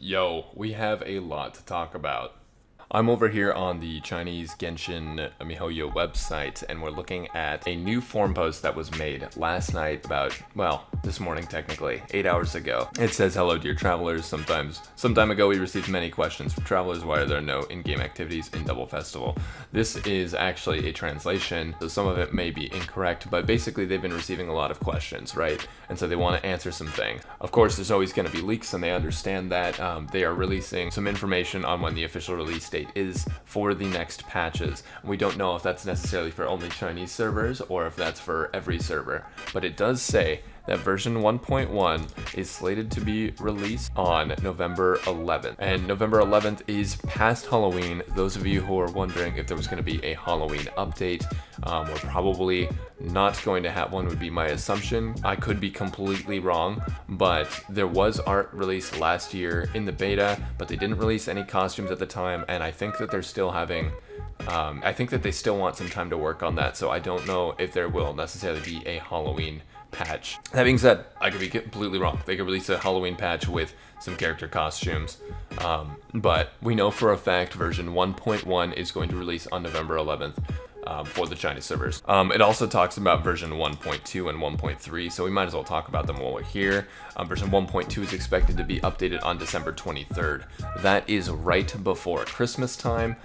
Yo, we have a lot to talk about. I'm over here on the Chinese Genshin Mihoyo website, and we're looking at a new forum post that was made last night this morning technically, 8 hours ago. It says, "Hello dear travelers, some time ago we received many questions from travelers. Why are there no in-game activities in Double Festival?" This is actually a translation, so some of it may be incorrect, but basically they've been receiving a lot of questions, right? And so they want to answer some things. Of course, there's always going to be leaks, and they understand that. They are releasing some information on when the official release date is for the next patches. We don't know if that's necessarily for only Chinese servers or if that's for every server, but it does say that version 1.1 is slated to be released on November 11th. And November 11th is past Halloween. Those of you who are wondering if there was going to be a Halloween update, we're probably not going to have one, would be my assumption. I could be completely wrong, but there was art released last year in the beta, but they didn't release any costumes at the time, and I think that they're still having I think that they still want some time to work on that, so I don't know if there will necessarily be a Halloween patch. That being said, I could be completely wrong. They could release a Halloween patch with some character costumes, but we know for a fact version 1.1 is going to release on November 11th. For the Chinese servers. It also talks about version 1.2 and 1.3, so we might as well talk about them while we're here. Version 1.2 is expected to be updated on December 23rd. That is right before Christmas time,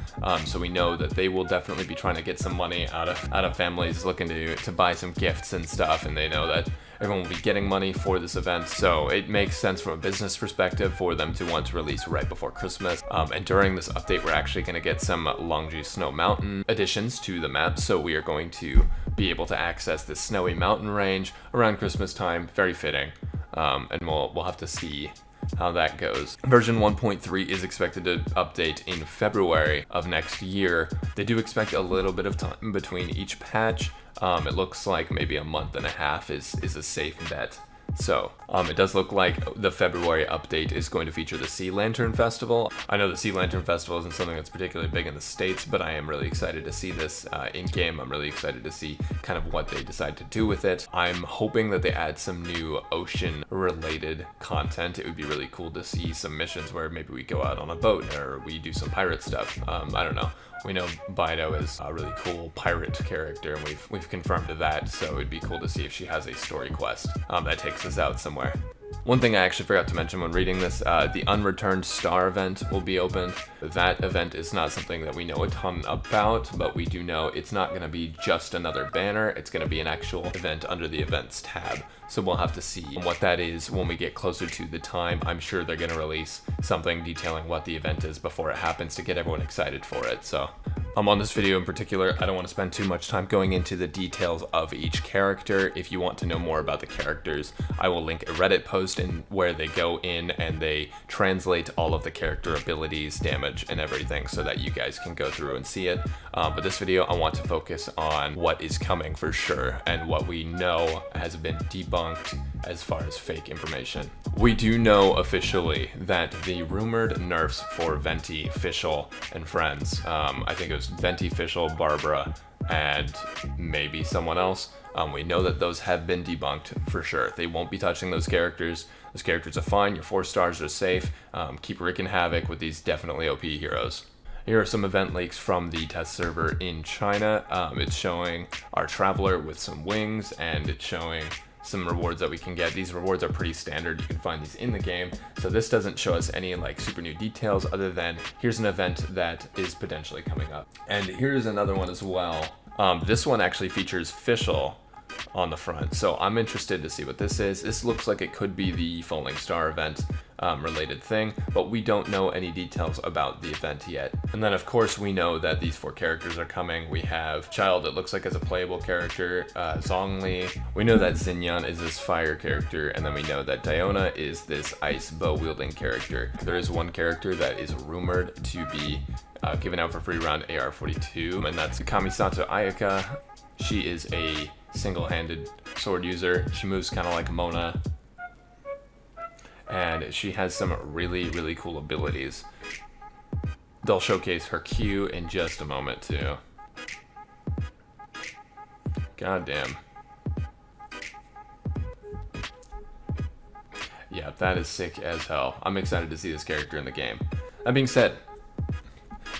so we know that they will definitely be trying to get some money out of families looking to buy some gifts and stuff, and they know that everyone will be getting money for this event, so it makes sense from a business perspective for them to want to release right before Christmas. And during this update, we're actually going to get some Longji Snow Mountain additions to the map, so we are going to be able to access this snowy mountain range around Christmas time. Very fitting, and we'll have to see how that goes. Version 1.3 is expected to update in February of next year. They do expect a little bit of time between each patch. It looks like maybe a month and a half is a safe bet. So, it does look like the February update is going to feature the Sea Lantern Festival. I know the Sea Lantern Festival isn't something that's particularly big in the States, but I am really excited to see this in-game. I'm really excited to see kind of what they decide to do with it. I'm hoping that they add some new ocean-related content. It would be really cool to see some missions where maybe we go out on a boat or we do some pirate stuff. I don't know. We know Bido is a really cool pirate character, and we've confirmed that, so it'd be cool to see if she has a story quest that takes us out somewhere. One thing I actually forgot to mention when reading this, the Unreturned Star event will be opened. That event is not something that we know a ton about, but we do know it's not going to be just another banner. It's going to be an actual event under the events tab. So we'll have to see what that is when we get closer to the time. I'm sure they're going to release something detailing what the event is before it happens to get everyone excited for it. So on this video in particular, I don't want to spend too much time going into the details of each character. If you want to know more about the characters, I will link a Reddit post in where they go in and they translate all of the character abilities, damage, and everything so that you guys can go through and see it. But this video, I want to focus on what is coming for sure and what we know has been debunked as far as fake information. We do know officially that the rumored nerfs for Venti, Fischl, and friends, I think it was Venti, Fischl, Barbara, and maybe someone else, we know that those have been debunked for sure. They won't be touching those characters. Those characters are fine. Your 4 stars are safe. Keep wreaking havoc with these definitely OP heroes. Here are some event leaks from the test server in China. It's showing our traveler with some wings, and it's showing some rewards that we can get. These rewards are pretty standard. You can find these in the game. So this doesn't show us any like super new details other than here's an event that is potentially coming up. And here's another one as well. This one actually features Fischl on the front. So I'm interested to see what this is. This looks like it could be the Falling Star event related thing, but we don't know any details about the event yet. And then of course we know that these 4 characters are coming. We have Child that looks like as a playable character, Zhongli. We know that Xinyan is this fire character, and then we know that Diona is this ice bow wielding character. There is one character that is rumored to be given out for free around AR-42, and that's Kamisato Ayaka. She is a single-handed sword user. She moves kind of like Mona, and she has some really, really cool abilities. They'll showcase her Q in just a moment too. God damn. Yeah, that is sick as hell. I'm excited to see this character in the game. That being said,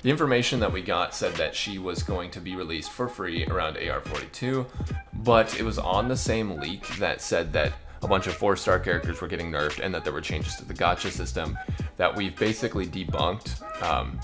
the information that we got said that she was going to be released for free around AR42, but it was on the same leak that said that a bunch of 4-star characters were getting nerfed and that there were changes to the gacha system that we've basically debunked.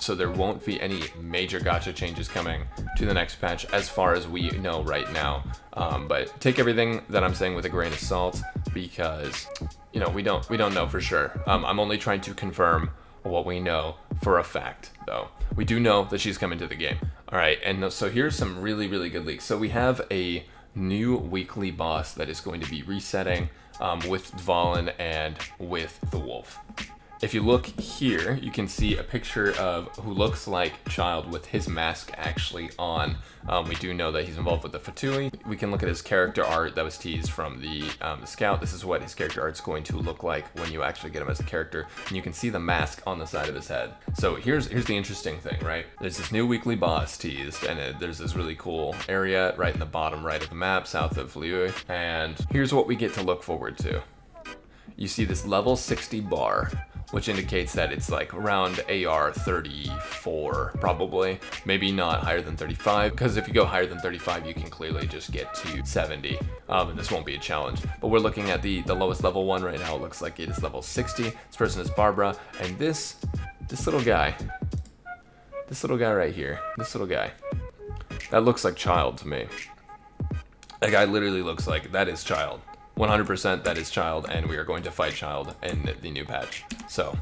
So there won't be any major gacha changes coming to the next patch as far as we know right now. But take everything that I'm saying with a grain of salt because, you know, we don't know for sure. I'm only trying to confirm what we know for a fact, though. We do know that she's coming to the game. All right, and so here's some really, really good leaks. So we have a new weekly boss that is going to be resetting with Dvalin and with the wolf. If you look here, you can see a picture of who looks like Child with his mask actually on. We do know that he's involved with the Fatui. We can look at his character art that was teased from the scout. This is what his character art's going to look like when you actually get him as a character. And you can see the mask on the side of his head. So here's the interesting thing, right? There's this new weekly boss teased, and there's this really cool area right in the bottom right of the map, south of Liu. And here's what we get to look forward to. You see this level 60 bar, which indicates that it's like around AR 34, probably. Maybe not higher than 35, because if you go higher than 35, you can clearly just get to 70, and this won't be a challenge. But we're looking at the lowest level one right now. It looks like it is level 60. This person is Barbara, and this little guy right here, this little guy, that looks like Child to me. That guy literally looks like that is Child. 100% that is Child, and we are going to fight Child in the new patch. So,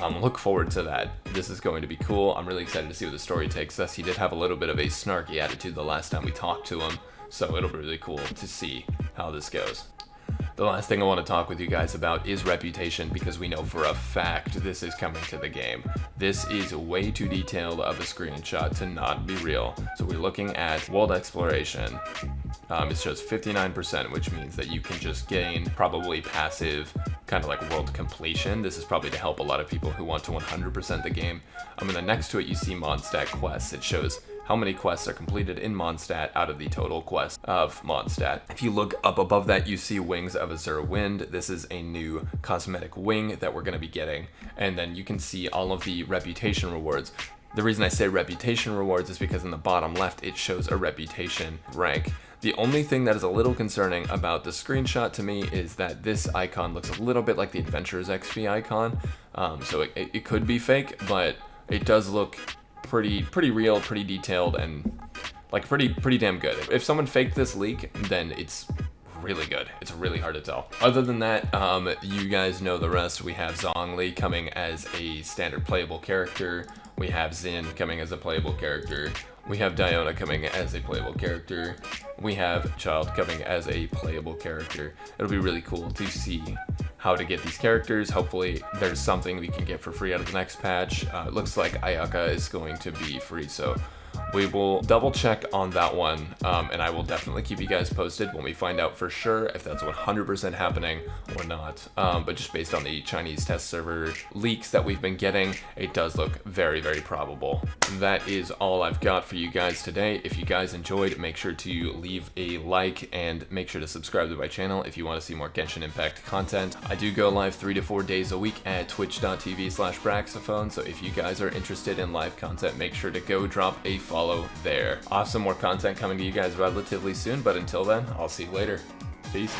look forward to that. This is going to be cool. I'm really excited to see where the story takes us. He did have a little bit of a snarky attitude the last time we talked to him, so it'll be really cool to see how this goes. The last thing I want to talk with you guys about is reputation, because we know for a fact this is coming to the game. This is way too detailed of a screenshot to not be real. So we're looking at world exploration. It shows 59%, which means that you can just gain probably passive kind of like world completion. This is probably to help a lot of people who want to 100% the game. And then next to it you see Mondstadt quests. It shows how many quests are completed in Mondstadt out of the total quest of Mondstadt. If you look up above that, you see Wings of Azure Wind. This is a new cosmetic wing that we're going to be getting. And then you can see all of the reputation rewards. The reason I say reputation rewards is because in the bottom left, it shows a reputation rank. The only thing that is a little concerning about the screenshot to me is that this icon looks a little bit like the Adventurers XP icon. So it could be fake, but it does look pretty real, pretty detailed, and like pretty damn good. If someone faked this leak, then it's really good. It's really hard to tell. Other than that, you guys know the rest. We have Zhongli coming as a standard playable character. We have Xin coming as a playable character. We have Diona coming as a playable character. We have Child coming as a playable character. It'll be really cool to see how to get these characters. Hopefully there's something we can get for free out of the next patch. It looks like Ayaka is going to be free, so we will double check on that one, and I will definitely keep you guys posted when we find out for sure if that's 100% happening or not. But just based on the Chinese test server leaks that we've been getting, it does look very probable. That is all I've got for you guys today. If you guys enjoyed, make sure to leave a like and make sure to subscribe to my channel if you want to see more Genshin Impact content. I do go live 3 to 4 days a week at twitch.tv/Braxophone, so if you guys are interested in live content, make sure to go drop a follow there. I'll have some more content coming to you guys relatively soon, but until then, I'll see you later. Peace.